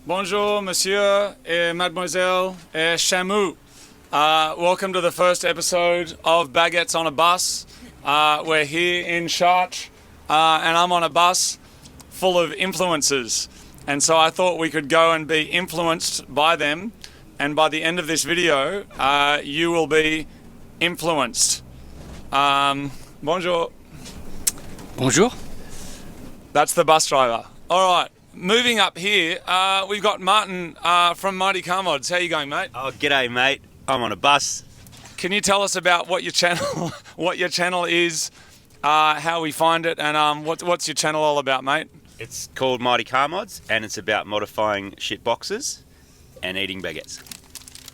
Bonjour, monsieur et mademoiselle et chameau. Welcome to the first episode of Baguettes on a Bus. We're here in Chartres, and I'm on a bus full of influencers. And so I thought we could go and be influenced by them. And by the end of this video, you will be influenced. Bonjour. Bonjour. That's the bus driver. All right. Moving up here, we've got Martin from Mighty Car Mods. How you going, mate? Oh, g'day, mate. I'm on a bus. Can you tell us about what your channel is, how we find it, and what's your channel all about, mate? It's called Mighty Car Mods, and it's about modifying shit boxes and eating baguettes.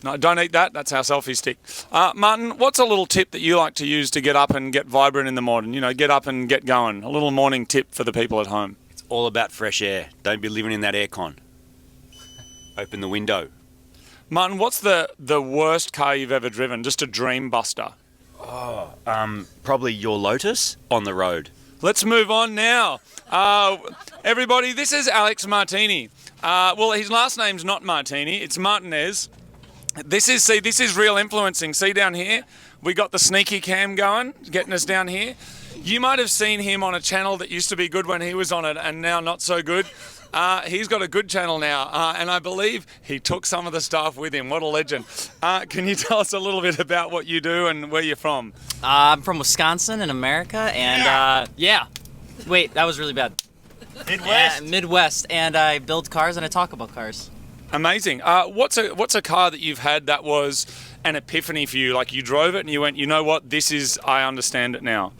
No, don't eat that. That's our selfie stick. Martin, what's a little tip that you like to use to get up and get vibrant in the morning? You know, get up and get going. A little morning tip for the people at home. It's all about fresh air. Don't be living in that aircon. Open the window. Martin, what's the worst car you've ever driven? Just a dream buster. Probably your Lotus on the road. Let's move on now. Everybody, this is Alex Martini. Well, his last name's not Martini, it's Martinez. This is real influencing. See down here? We got the sneaky cam going, getting us down here. You might have seen him on a channel that used to be good when he was on it and now not so good. He's got a good channel now, and I believe he took some of the staff with him. What a legend. Can you tell us a little bit about what you do and where you're from? I'm from Wisconsin in America, and Wait, that was really bad. Midwest. Midwest, and I build cars and I talk about cars. Amazing. What's a car that you've had that was an epiphany for you? Like you drove it and you went, you know what, I understand it now.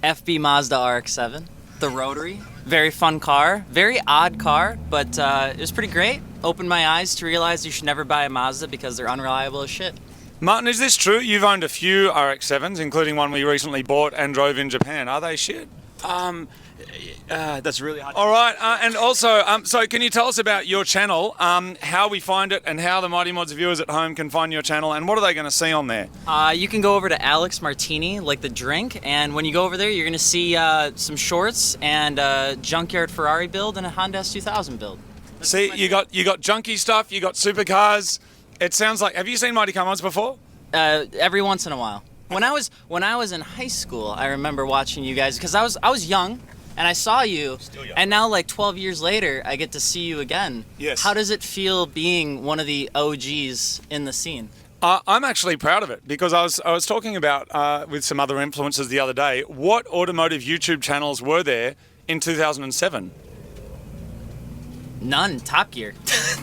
FB Mazda RX-7, the rotary. Very fun car, very odd car, but it was pretty great. Opened my eyes to realize you should never buy a Mazda because they're unreliable as shit. Martin, is this true? You've owned a few RX-7s, including one we recently bought and drove in Japan. Are they shit? That's really hard. All right, and also, so can you tell us about your channel, how we find it, and how the Mighty Mods viewers at home can find your channel, and what are they going to see on there? You can go over to Alex Martini, like the drink, and when you go over there, you're going to see some shorts and a junkyard Ferrari build and a Honda S2000 build. See, you got junky stuff, you got supercars. It sounds like, have you seen Mighty Car Mods before? Every once in a while. When I was in high school, I remember watching you guys because I was young and I saw you. Still young. And now like 12 years later, I get to see you again. Yes. How does it feel being one of the OGs in the scene? I'm actually proud of it because I was talking about with some other influencers the other day. What automotive YouTube channels were there in 2007? None. Top Gear.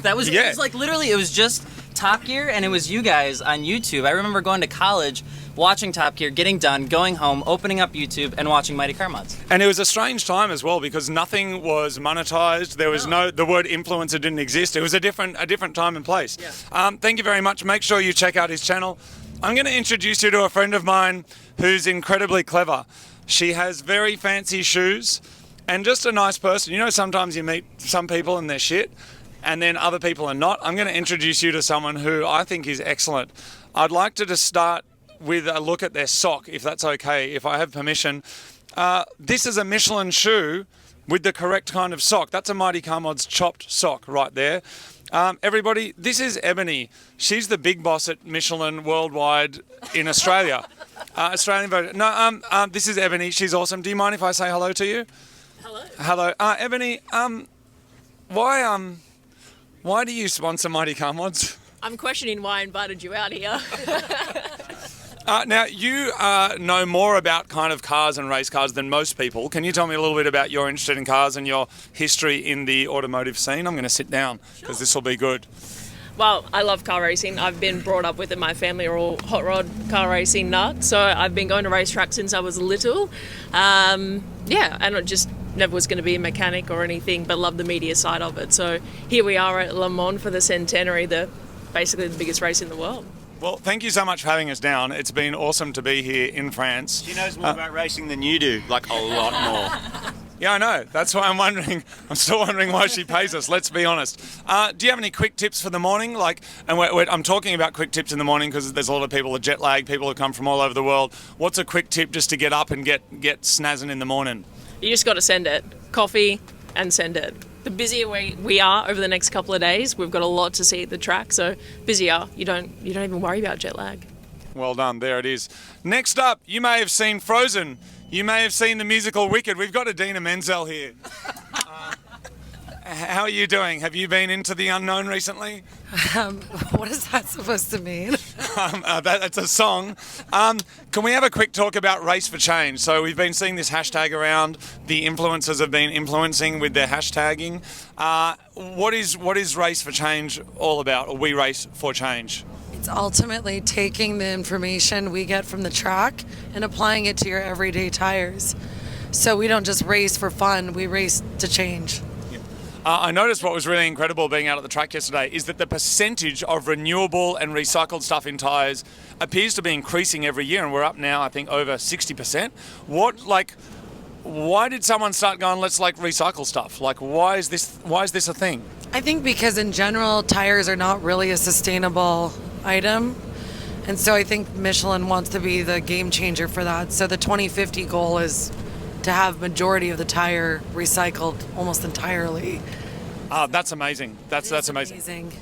It was like literally it was just Top Gear and it was you guys on YouTube. I remember going to college, watching Top Gear, getting done, going home, opening up YouTube and watching Mighty Car Mods. And it was a strange time as well because nothing was monetized. There was the word influencer didn't exist. It was a different time and place. Yeah. Thank you very much. Make sure you check out his channel. I'm going to introduce you to a friend of mine who's incredibly clever. She has very fancy shoes and just a nice person. You know, sometimes you meet some people and they're shit and then other people are not. I'm going to introduce you to someone who I think is excellent. I'd like to just start with a look at their sock, if that's okay, if I have permission. This is a Michelin shoe with the correct kind of sock. That's a Mighty Car Mods chopped sock right there. Everybody, this is Ebony. She's the big boss at Michelin worldwide in Australia. Australian vote. No, this is Ebony. She's awesome. Do you mind if I say hello to you? Hello. Hello. Ebony, why do you sponsor Mighty Car Mods? I'm questioning why I invited you out here. Now, you know more about kind of cars and race cars than most people. Can you tell me a little bit about your interest in cars and your history in the automotive scene? I'm going to sit down because this will be good. Well, I love car racing. I've been brought up with it. My family are all hot rod car racing nuts. So I've been going to racetracks since I was little. And I just never was going to be a mechanic or anything, but love the media side of it. So here we are at Le Mans for the Centenary, basically the biggest race in the world. Well, thank you so much for having us down. It's been awesome to be here in France. She knows more about racing than you do, like a lot more. Yeah, I know. That's why I'm still wondering why she pays us, let's be honest. Do you have any quick tips for the morning? I'm talking about quick tips in the morning because there's a lot of people with jet lag, people who come from all over the world. What's a quick tip just to get up and get snazzing in the morning? You just got to send it. Coffee and send it. the busier we are over the next couple of days, we've got a lot to see at the track. So busier, you don't even worry about jet lag. Well done. There it is. Next up, you may have seen Frozen. You may have seen the musical Wicked. We've got Adina Menzel here. How are you doing? Have you been into the unknown recently? What is that supposed to mean? That's a song. Can we have a quick talk about Race for Change? So we've been seeing this hashtag around. The influencers have been influencing with their hashtagging. What is Race for Change all about, or We Race for Change? It's ultimately taking the information we get from the track and applying it to your everyday tires. So we don't just race for fun, we race to change. I noticed what was really incredible being out at the track yesterday is that the percentage of renewable and recycled stuff in tyres appears to be increasing every year, and we're up now, I think, over 60%. Why did someone start going, let's recycle stuff? Why is this a thing? I think because in general, tires are not really a sustainable item. And so I think Michelin wants to be the game changer for that. So the 2050 goal is to have majority of the tire recycled almost entirely. That's amazing. That's amazing. Amazing.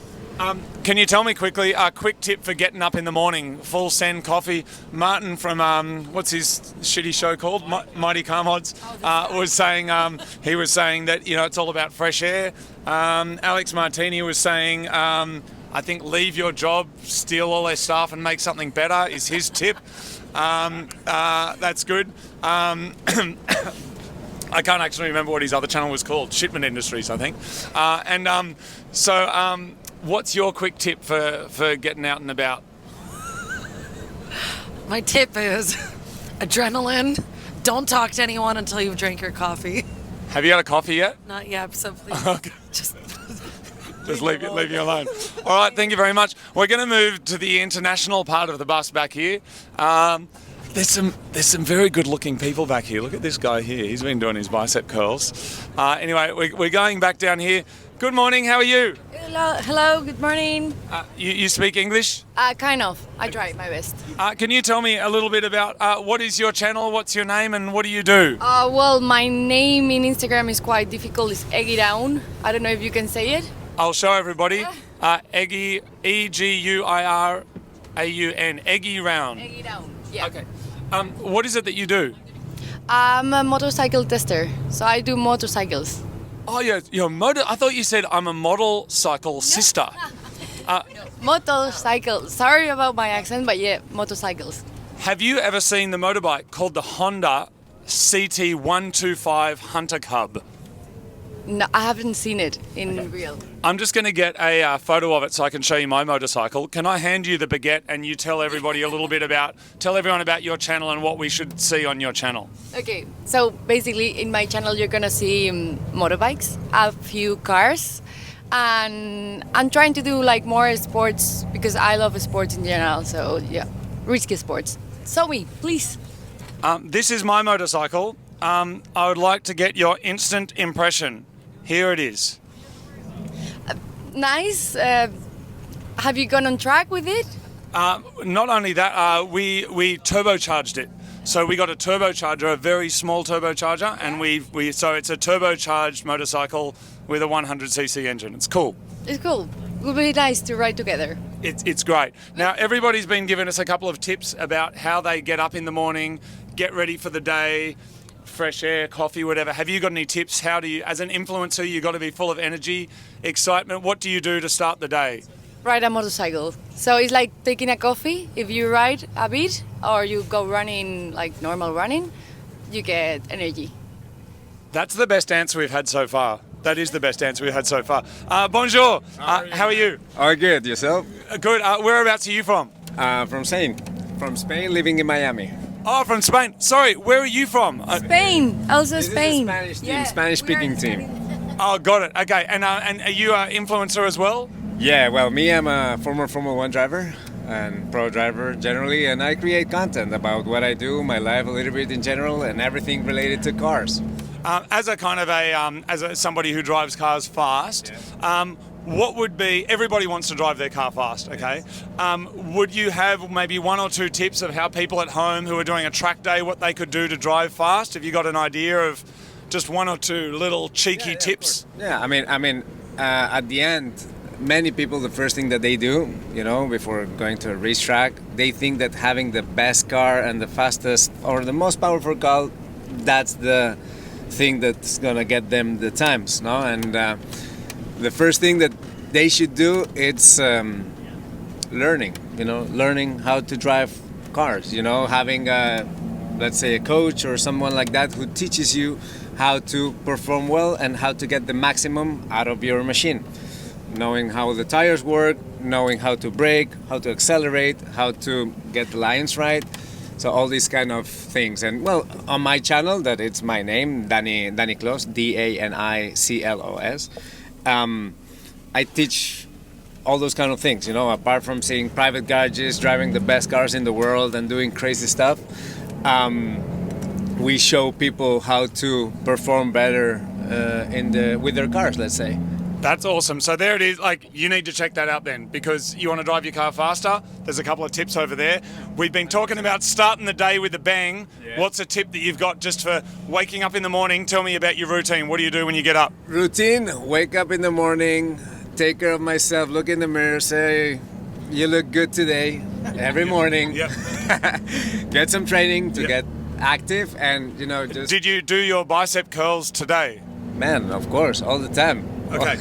Can you tell me quickly a quick tip for getting up in the morning? Full send coffee. Martin from what's his shitty show called? Mighty Car Mods was saying he was saying that it's all about fresh air. Alex Martini was saying I think leave your job, steal all their staff, and make something better is his tip. That's good. I can't actually remember what his other channel was called. Shipment Industries, I think. What's your quick tip for getting out and about? My tip is adrenaline. Don't talk to anyone until you've drank your coffee. Have you had a coffee yet? Not yet, so please Okay. just Just leave you alone. All right, thank you very much. We're going to move to the international part of the bus back here. There's some very good-looking people back here. Look at this guy here. He's been doing his bicep curls. Anyway, we're going back down here. Good morning. How are you? Hello, good morning. You speak English? Kind of. I try my best. Can you tell me a little bit about what is your channel, what's your name, and what do you do? Well, my name in Instagram is quite difficult. It's Eggy Down. I don't know if you can say it. I'll show everybody. Eggy, E-G-U-I-R-A-U-N. Eggy Round. Eggy Down. Yeah. Okay. What is it that you do? I'm a motorcycle tester, so I do motorcycles. Oh, yeah, you're a motor. I thought you said I'm a model cycle sister. Motorcycle. Sorry about my accent, but yeah, motorcycles. Have you ever seen the motorbike called the Honda CT125 Hunter Cub? No, I haven't seen it in real. I'm just going to get a photo of it so I can show you my motorcycle. Can I hand you the baguette and you tell everybody a little bit tell everyone about your channel and what we should see on your channel? Okay, so basically in my channel you're gonna see motorbikes, a few cars, and I'm trying to do more sports because I love sports in general. So yeah, risky sports. So please. This is my motorcycle. I would like to get your instant impression. Here it is. Nice. Have you gone on track with it? Not only that, we turbocharged it. So we got a turbocharger, a very small turbocharger, and so it's a turbocharged motorcycle with a 100cc engine. It's cool. It's cool. It would be nice to ride together. It's great. Now, everybody's been giving us a couple of tips about how they get up in the morning, get ready for the day, fresh air, coffee, whatever. Have you got any tips? How do you, as an influencer, you've got to be full of energy, excitement. What do you do to start the day? Ride a motorcycle. So it's like taking a coffee. If you ride a bit or you go running like normal running, you get energy. That's the best answer we've had so far. That is the best answer we've had so far. Bonjour. How are you? Oh, good. Yourself? Good. Whereabouts are you from? From Spain. From Spain, living in Miami. Oh, from Spain. Sorry, where are you from? Spain. Also This Spain. is a Spanish team, Yeah, Spanish-speaking team. Oh, got it. Okay. And are you an influencer as well? Yeah, well, me, I'm a former Formula One driver and pro driver generally, and I create content about what I do, my life a little bit in general, and everything related to cars. As a kind of somebody who drives cars fast, what would be, everybody wants to drive their car fast, okay? Would you have maybe one or two tips of how people at home who are doing a track day, what they could do to drive fast? Have you got an idea of just one or two little cheeky tips? Yeah, I mean, at the end, many people, the first thing that they do, you know, before going to a racetrack, they think that having the best car and the fastest or the most powerful car, that's the thing that's gonna get them the times, no? And the first thing that they should do, it's learning how to drive cars, you know, having let's say a coach or someone like that who teaches you how to perform well and how to get the maximum out of your machine. Knowing how the tires work, knowing how to brake, how to accelerate, how to get the lines right. So all these kind of things. And well, on my channel, that it's my name, Dani Clos, DANICLOS, I teach all those kind of things, you know, apart from seeing private garages, driving the best cars in the world and doing crazy stuff. We show people how to perform better with their cars, let's say. That's awesome. So there it is. Like, you need to check that out then, because you want to drive your car faster. There's a couple of tips over there. We've been talking about starting the day with a bang. Yeah. What's a tip that you've got just for waking up in the morning? Tell me about your routine. What do you do when you get up? Routine, wake up in the morning, take care of myself, look in the mirror, say, you look good today, every morning. Yep. Get some training to get active and, you know, just... Did you do your bicep curls today? Man, of course, all the time. Okay.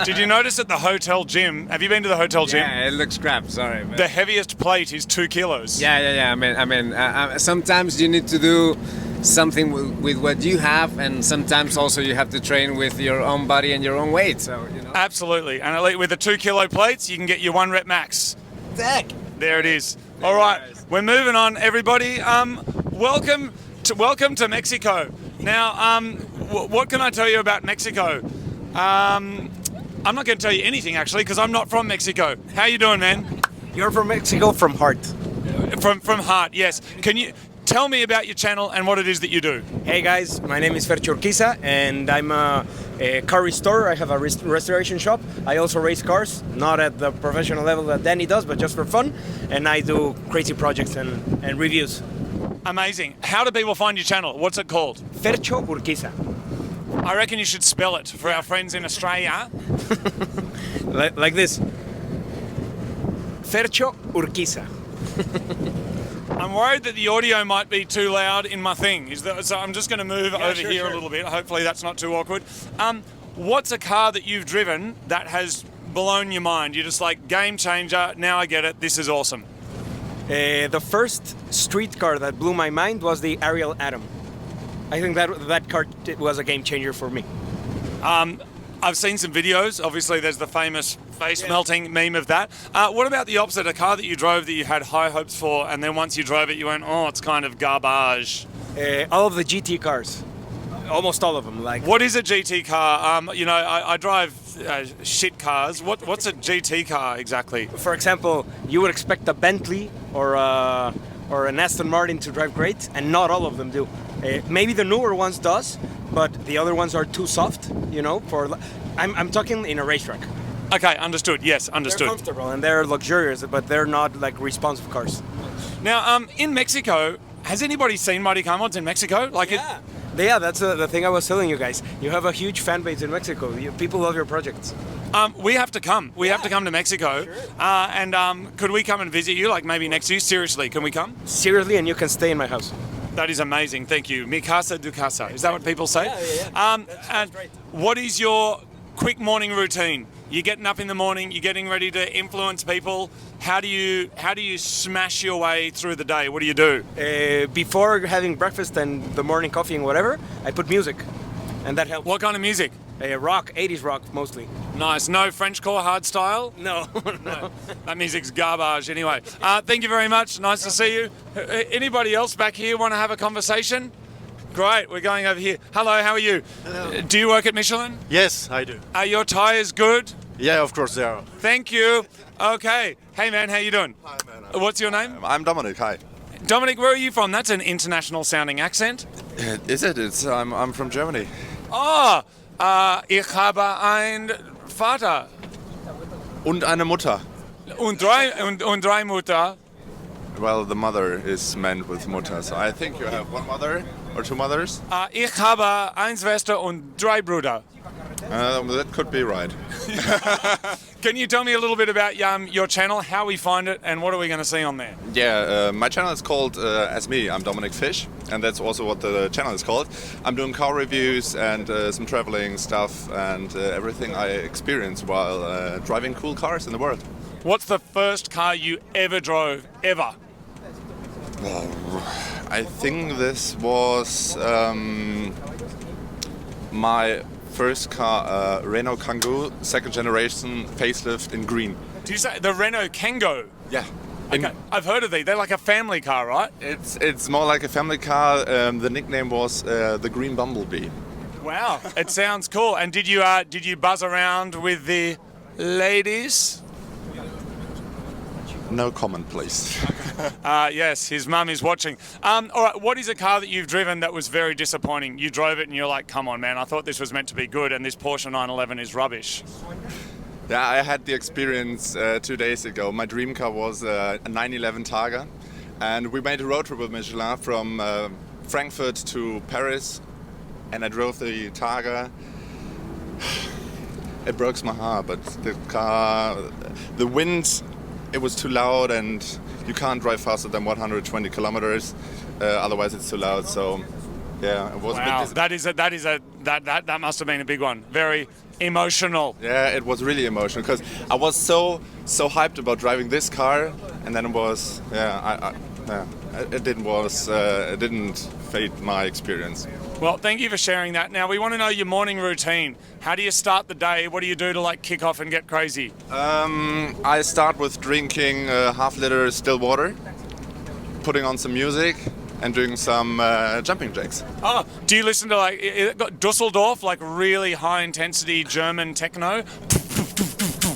Did you notice at the hotel gym? Have you been to the hotel gym? Yeah, it looks crap. Sorry. Man. The heaviest plate is 2 kilos. Yeah. I mean, sometimes you need to do something with what you have, and sometimes also you have to train with your own body and your own weight. So you know. Absolutely. And with the 2 kilo plates, you can get your 1 rep max. Heck. There it is. All right, we're moving on, everybody. Welcome to Mexico. Now, what can I tell you about Mexico? I'm not going to tell you anything, actually, because I'm not from Mexico. How you doing, man? You're from Mexico from heart. From heart, yes. Can you tell me about your channel and what it is that you do? Hey guys, my name is Fercho Urquiza and I'm a car restorer. I have a restoration shop. I also race cars, not at the professional level that Danny does, but just for fun. And I do crazy projects and reviews. Amazing. How do people find your channel? What's it called? Fercho Urquiza. I reckon you should spell it for our friends in Australia. like this. Fercho Urquiza. I'm worried that the audio might be too loud in my thing. So I'm just going to move over here a little bit. Hopefully that's not too awkward. What's a car that you've driven that has blown your mind? You're just like, game changer, now I get it, this is awesome. The first street car that blew my mind was the Ariel Atom. I think that car was a game changer for me. I've seen some videos. Obviously, there's the famous face-melting meme of that. What about the opposite? A car that you drove that you had high hopes for, and then once you drove it, you went, oh, it's kind of garbage. All of the GT cars. Almost all of them. Like. What is a GT car? I drive shit cars. What's a GT car exactly? For example, you would expect a Bentley or an Aston Martin to drive great, and not all of them do. Maybe the newer ones does, but the other ones are too soft, you know. I'm talking in a racetrack. Okay, understood. Yes, understood. They're comfortable and they're luxurious, but they're not like responsive cars. Now, in Mexico, has anybody seen Mighty Car Mods in Mexico? Yeah, that's the thing I was telling you guys. You have a huge fan base in Mexico. People love your projects. We have to come. We have to come to Mexico. Sure. And could we come and visit you, like maybe next year? Seriously, can we come? Seriously, and you can stay in my house. That is amazing. Thank you. Mi casa, tu casa. Is that what people say? Yeah. And great. What is your quick morning routine? You're getting up in the morning. You're getting ready to influence people. How do you smash your way through the day? What do you do? Before having breakfast and the morning coffee and whatever, I put music, and that helps. What kind of music? Rock, 80s rock mostly. Nice. No Frenchcore hard style? No. That music's garbage anyway. Thank you very much. Nice to see you. Anybody else back here want to have a conversation? Great, we're going over here. Hello, how are you? Hello. Do you work at Michelin? Yes, I do. Are your tires good? Yeah, of course they are. Thank you. Okay. Hey man, how you doing? Hi man. What's your name? I'm Dominic, hi. Dominic, where are you from? That's an international sounding accent. Is it? I'm from Germany. Oh, ich habe ein Vater. Und eine Mutter. Und drei Mutter. Well, the mother is meant with Mutter, so I think you have one mother or two mothers? Ich habe eine Schwester und drei Brüder. That could be right. Can you tell me a little bit about your channel, how we find it, and what are we going to see on there? Yeah, my channel is called as me. I'm Dominic Fish, and that's also what the channel is called. I'm doing car reviews and some traveling stuff and everything I experience while driving cool cars in the world. What's the first car you ever drove, ever? I think this was my first car, Renault Kangoo, second generation facelift in green. Do you say the Renault Kangoo? Yeah. Okay, I've heard of these. They're like a family car, right? It's more like a family car. The nickname was the Green Bumblebee. Wow, it sounds cool. And did you buzz around with the ladies? No comment, please. Yes, his mum is watching. All right, what is a car that you've driven that was very disappointing? You drove it and you're like, come on, man, I thought this was meant to be good and this Porsche 911 is rubbish. Yeah, I had the experience 2 days ago. My dream car was a 911 Targa, and we made a road trip with Michelin from Frankfurt to Paris, and I drove the Targa. It broke my heart, but the car, the wind, it was too loud, and you can't drive faster than 120 kilometers, otherwise it's too loud. So, yeah, it was. Wow, a bit that must have been a big one. Very emotional. Yeah, it was really emotional because I was so hyped about driving this car, and then it was it didn't fade my experience. Well, thank you for sharing that. Now we want to know your morning routine. How do you start the day? What do you do to like kick off and get crazy? I start with drinking half-liter still water, putting on some music, and doing some jumping jacks. Oh, do you listen to like Dusseldorf, like really high intensity German techno?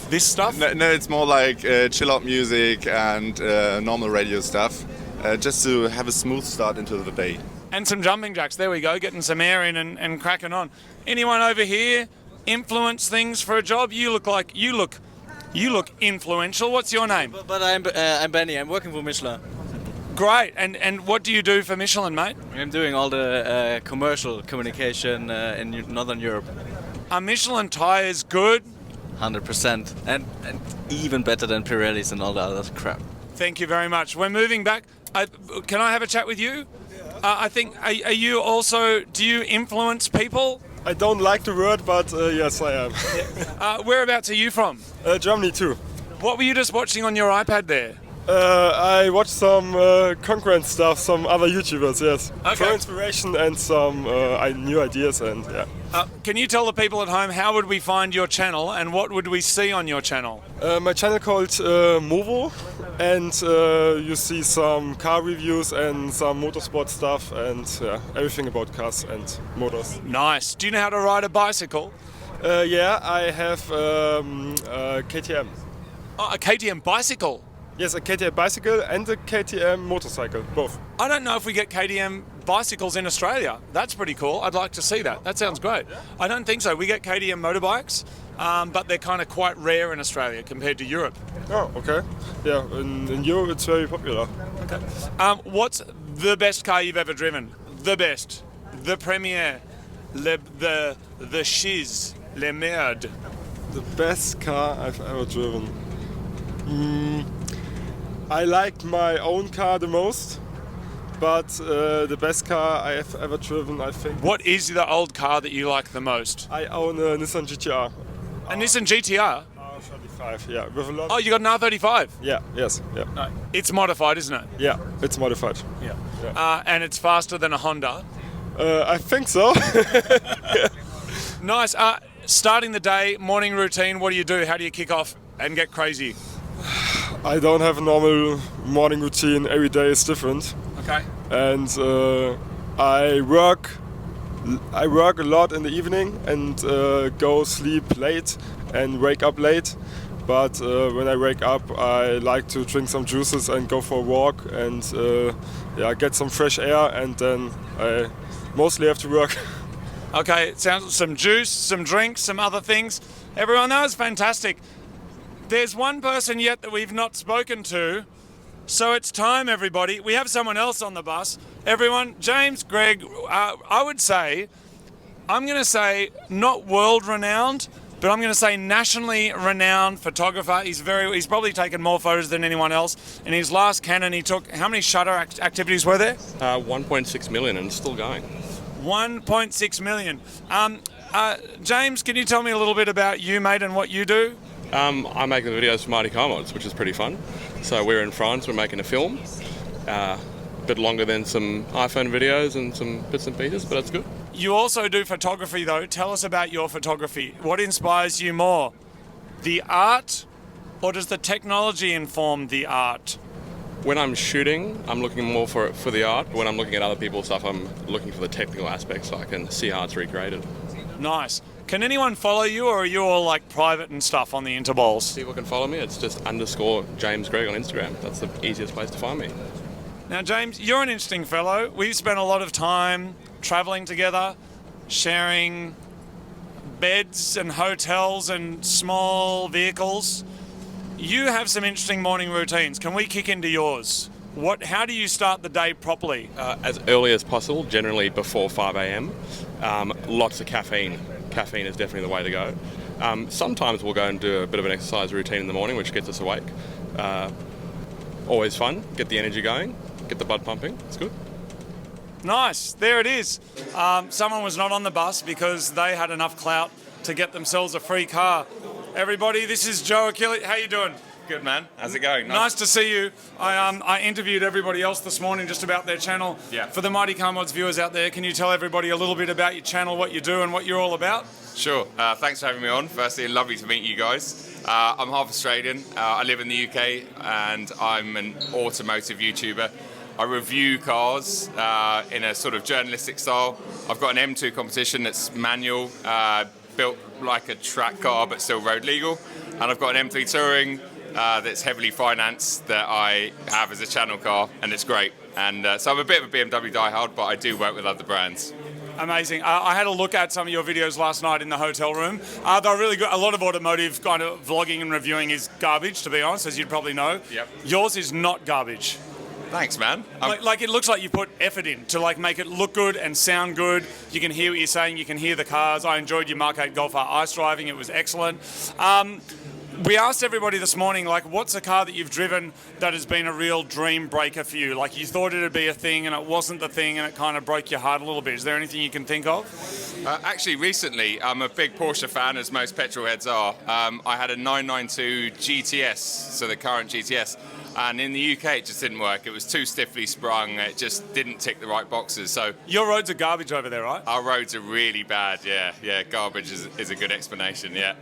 This stuff? No, it's more like chill out music and normal radio stuff, just to have a smooth start into the day. And some jumping jacks. There we go, getting some air in and cracking on. Anyone over here influence things for a job? You look influential. What's your name? But I'm Benny. I'm working for Michelin. Great. And what do you do for Michelin, mate? I'm doing all the commercial communication in Northern Europe. Are Michelin tires good? 100%, and even better than Pirellis and all the other crap. Thank you very much. We're moving back. Can I have a chat with you? I think, are you also, do you influence people? I don't like the word, but yes, I am. Whereabouts are you from? Germany too. What were you just watching on your iPad there? I watched some concurrent stuff, some other YouTubers, yes. Okay. For inspiration and some new ideas, and yeah. Can you tell the people at home how would we find your channel and what would we see on your channel? My channel called Movo, and you see some car reviews and some motorsport stuff and everything about cars and motors. Nice. Do you know how to ride a bicycle? Yeah, I have KTM. Oh, a KTM bicycle? Yes, a KTM bicycle and a KTM motorcycle, both. I don't know if we get KTM bicycles in Australia. That's pretty cool. I'd like to see that. That sounds great. I don't think so. We get KTM motorbikes, but they're kind of quite rare in Australia compared to Europe. Oh, okay. Yeah, in Europe it's very popular. Okay. What's the best car you've ever driven? The best. The Premier. The Shiz. Le Merde. The best car I've ever driven. I like my own car the most, but the best car I have ever driven, I think. What is the old car that you like the most? I own a Nissan GTR. A Nissan GTR? R35, yeah. With a lot. Oh, you got an R35? Yeah, yes, yeah. No, it's modified, isn't it? Yeah, it's modified. Yeah. And it's faster than a Honda? I think so. Nice. Starting the day, morning routine, what do you do? How do you kick off and get crazy? I don't have a normal morning routine. Every day is different. Okay. And I work a lot in the evening and go sleep late and wake up late. But when I wake up, I like to drink some juices and go for a walk and get some fresh air, and then I mostly have to work. Okay, it sounds some juice, some drinks, some other things. Everyone, that was fantastic. There's one person yet that we've not spoken to, so it's time, everybody. We have someone else on the bus. everyone, James Gregg, I would say, I'm going to say not world-renowned, but I'm going to say nationally renowned photographer. He's probably taken more photos than anyone else. In his last Canon, he took, how many shutter activities were there? 1.6 million, and it's still going. 1.6 million. James, can you tell me a little bit about you, mate, and what you do? I make the videos for Mighty Car Mods, which is pretty fun. So we're in France, we're making a film. A bit longer than some iPhone videos and some bits and pieces, but that's good. You also do photography, though. Tell us about your photography. What inspires you more? The art, or does the technology inform the art? When I'm shooting, I'm looking more for the art. But when I'm looking at other people's stuff, I'm looking for the technical aspects so I can see how it's recreated. Nice. Can anyone follow you, or are you all like private and stuff on the interballs? People can follow me. It's just _ James Gregg on Instagram. That's the easiest place to find me. Now, James, you're an interesting fellow. We've spent a lot of time traveling together, sharing beds and hotels and small vehicles. You have some interesting morning routines. Can we kick into yours? How do you start the day properly? As early as possible, generally before 5 a.m. Lots of caffeine. Caffeine is definitely the way to go. Sometimes we'll go and do a bit of an exercise routine in the morning, which gets us awake. Always fun. Get the energy going. Get the blood pumping. It's good. Nice. There it is. Someone was not on the bus because they had enough clout to get themselves a free car. Everybody, this is Joe Achilles. How you doing? Good, man. How's it going? Nice to see you. I interviewed everybody else this morning just about their channel. Yeah. For the Mighty Car Mods viewers out there, can you tell everybody a little bit about your channel, what you do and what you're all about? Sure. Thanks for having me on. Firstly, lovely to meet you guys. I'm half Australian. I live in the UK and I'm an automotive YouTuber. I review cars in a sort of journalistic style. I've got an M2 competition that's manual, built like a track car but still road legal. And I've got an M3 Touring that's heavily financed that I have as a channel car, and it's great. And so I'm a bit of a BMW diehard, but I do work with other brands. Amazing. I had a look at some of your videos last night in the hotel room. They're really good. A lot of automotive kind of vlogging and reviewing is garbage, to be honest, as you'd probably know. Yep. Yours is not garbage. Thanks, man. Like it looks like you put effort in to like make it look good and sound good. You can hear what you're saying. You can hear the cars. I enjoyed your Mark 8 Golf R ice driving. It was excellent. We asked everybody this morning, like, what's a car that you've driven that has been a real dream breaker for you? Like, you thought it'd be a thing and it wasn't the thing and it kind of broke your heart a little bit. Is there anything you can think of? Actually, recently, I'm a big Porsche fan, as most petrol heads are. I had a 992 GTS, so the current GTS. And in the UK, it just didn't work. It was too stiffly sprung. It just didn't tick the right boxes. So your roads are garbage over there, right? Our roads are really bad. Yeah. Garbage is a good explanation. Yeah.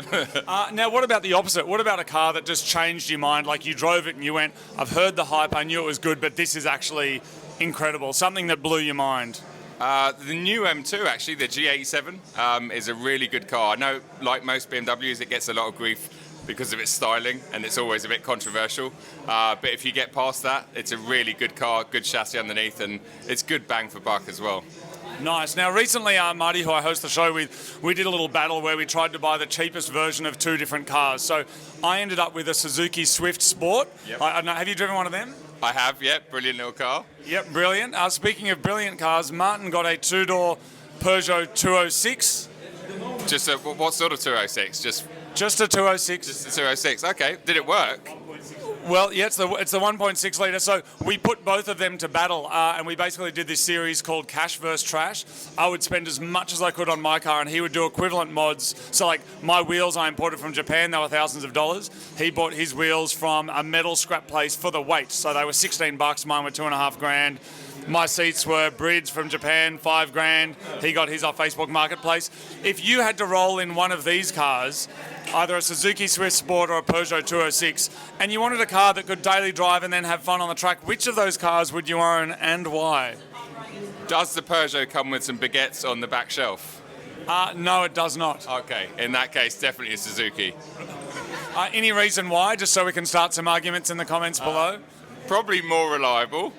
Now, what about the opposite? What about a car that just changed your mind? Like you drove it and you went, "I've heard the hype. I knew it was good, but this is actually incredible." Something that blew your mind. The new M2, actually, the G87, is a really good car. I know, like most BMWs, it gets a lot of grief because of its styling, and it's always a bit controversial. But if you get past that, it's a really good car, good chassis underneath, and it's good bang for buck as well. Nice. Now, recently, Marty, who I host the show with, we did a little battle where we tried to buy the cheapest version of two different cars. So I ended up with a Suzuki Swift Sport. Yep. I don't know, have you driven one of them? I have, yep. Brilliant little car. Yep, brilliant. Speaking of brilliant cars, Martin got a two-door Peugeot 206. Just what sort of 206? Just a 206. Just a 206. Okay. Did it work? Well, yeah, it's the 1.6 litre. So we put both of them to battle, and we basically did this series called Cash vs Trash. I would spend as much as I could on my car, and he would do equivalent mods. So, like, my wheels I imported from Japan, they were thousands of dollars. He bought his wheels from a metal scrap place for the weight. So they were $16. Mine were $2.5 grand. My seats were Brids from Japan, $5 grand. He got his off Facebook Marketplace. If you had to roll in one of these cars, either a Suzuki Swift Sport or a Peugeot 206, and you wanted a car that could daily drive and then have fun on the track, which of those cars would you own and why? Does the Peugeot come with some baguettes on the back shelf? No, it does not. Okay, in that case, definitely a Suzuki. Any reason why, just so we can start some arguments in the comments below? Probably more reliable.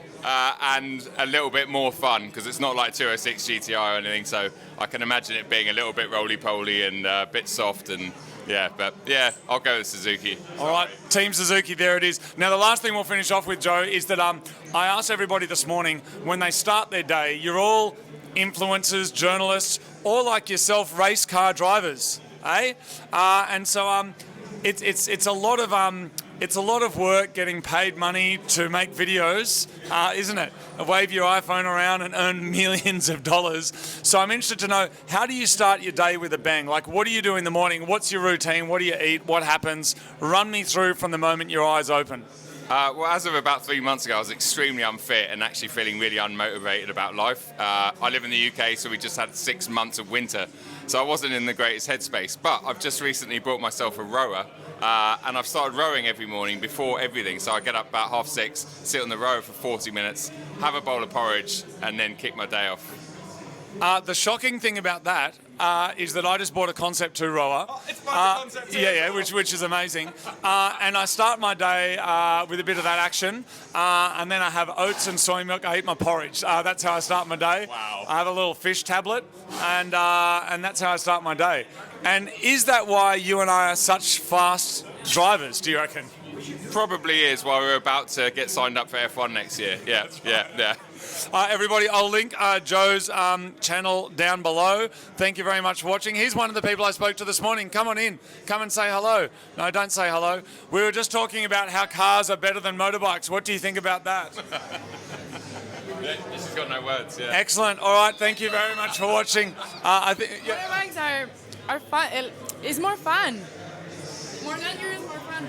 And a little bit more fun, because it's not like 206 GTI or anything, so I can imagine it being a little bit roly-poly and a bit soft and Yeah, but yeah, I'll go with Suzuki. All right, Team Suzuki, there it is. Now, the last thing we'll finish off with, Joe, is that I asked everybody this morning, when they start their day, you're all influencers, journalists, or like yourself, race car drivers, eh? And so it's a lot of it's a lot of work getting paid money to make videos, isn't it? Wave your iPhone around and earn millions of dollars. So I'm interested to know, how do you start your day with a bang? Like, what do you do in the morning? What's your routine? What do you eat? What happens? Run me through from the moment your eyes open. Well, as of about 3 months ago, I was extremely unfit and actually feeling really unmotivated about life. I live in the UK, so we just had 6 months of winter, so I wasn't in the greatest headspace. But I've just recently bought myself a rower, and I've started rowing every morning before everything. So I get up about 6:30, sit on the rower for 40 minutes, have a bowl of porridge, and then kick my day off. The shocking thing about that is that I just bought a Concept 2 rower. Oh, it's my Concept 2 Yeah, which is amazing. And I start my day with a bit of that action, and then I have oats and soy milk. I eat my porridge. That's how I start my day. Wow. I have a little fish tablet, and that's how I start my day. And is that why you and I are such fast drivers, do you reckon? Probably is why we're about to get signed up for F1 next year. Yeah. Everybody, I'll link Joe's channel down below. Thank you very much for watching. He's one of the people I spoke to this morning. Come on in. Come and say hello. No, don't say hello. We were just talking about how cars are better than motorbikes. What do you think about that? This has got no words, yeah. Excellent. All right, thank you very much for watching. Motorbikes are fun. It's more fun. More dangerous, more fun.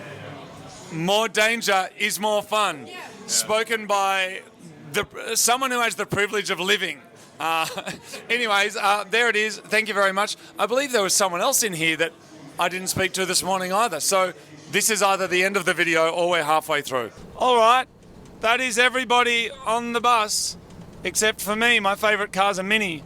More danger is more fun. Yeah. Spoken by someone who has the privilege of living. Anyways, there it is. Thank you very much. I believe there was someone else in here that I didn't speak to this morning either. So this is either the end of the video or we're halfway through. All right, that is everybody on the bus, except for me. My favourite car's a Mini.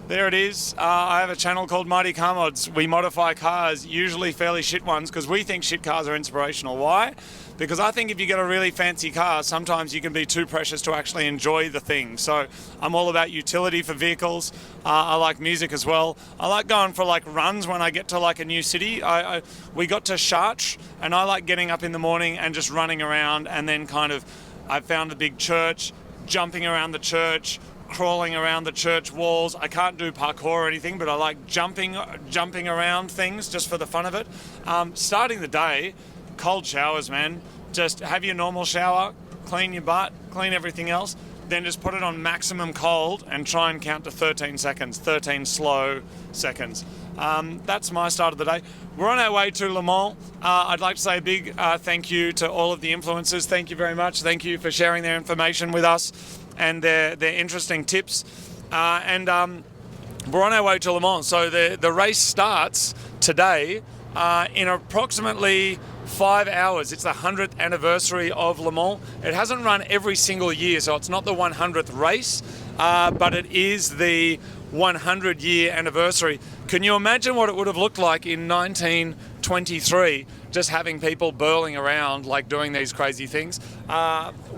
There it is. I have a channel called Mighty Car Mods. We modify cars, usually fairly shit ones, because we think shit cars are inspirational. Why? Because I think if you get a really fancy car, sometimes you can be too precious to actually enjoy the thing. So I'm all about utility for vehicles. I like music as well. I like going for like runs when I get to like a new city. We got to Chartres, and I like getting up in the morning and just running around, and then I found the big church, jumping around the church, crawling around the church walls. I can't do parkour or anything, but I like jumping around things just for the fun of it. Starting the day, cold showers, man. Just have your normal shower, clean your butt, clean everything else, then just put it on maximum cold and try and count to 13 seconds, 13 slow seconds. That's my start of the day. We're on our way to Le Mans. I'd like to say a big thank you to all of the influencers. Thank you very much. Thank you for sharing their information with us and their interesting tips. And we're on our way to Le Mans. So the race starts today in approximately 5 hours. It's the 100th anniversary of Le Mans. It hasn't run every single year, so it's not the 100th race, but it is the 100-year anniversary. Can you imagine what it would have looked like in 1923, just having people burling around, like doing these crazy things?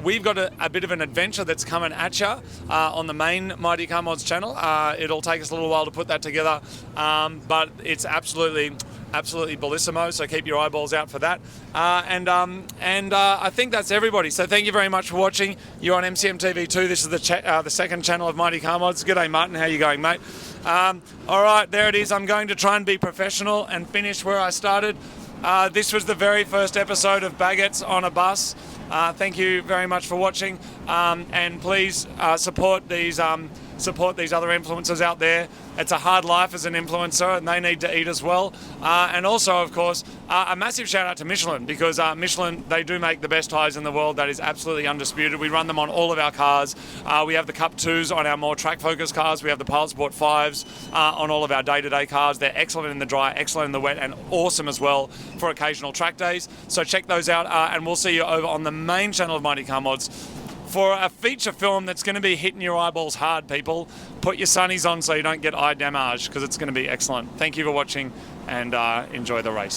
We've got a bit of an adventure that's coming at you on the main Mighty Car Mods channel. It'll take us a little while to put that together, but it's absolutely bellissimo, so keep your eyeballs out for that. And I think that's everybody. So thank you very much for watching. You're on MCM TV 2. This is the second channel of Mighty Car Mods. G'day, Martin. How you going, mate? All right, there it is. I'm going to try and be professional and finish where I started. This was the very first episode of Baguettes on a Bus. Thank you very much for watching, and please support these other influencers out there. It's a hard life as an influencer, and they need to eat as well. And also, of course, a massive shout out to Michelin, because Michelin, they do make the best tyres in the world. That is absolutely undisputed. We run them on all of our cars. We have the Cup 2s on our more track-focused cars. We have the Pilot Sport 5s on all of our day-to-day cars. They're excellent in the dry, excellent in the wet, and awesome as well for occasional track days. So check those out, and we'll see you over on the main channel of Mighty Car Mods for a feature film that's going to be hitting your eyeballs hard, people. Put your sunnies on so you don't get eye damage, because it's going to be excellent. Thank you for watching, and enjoy the race.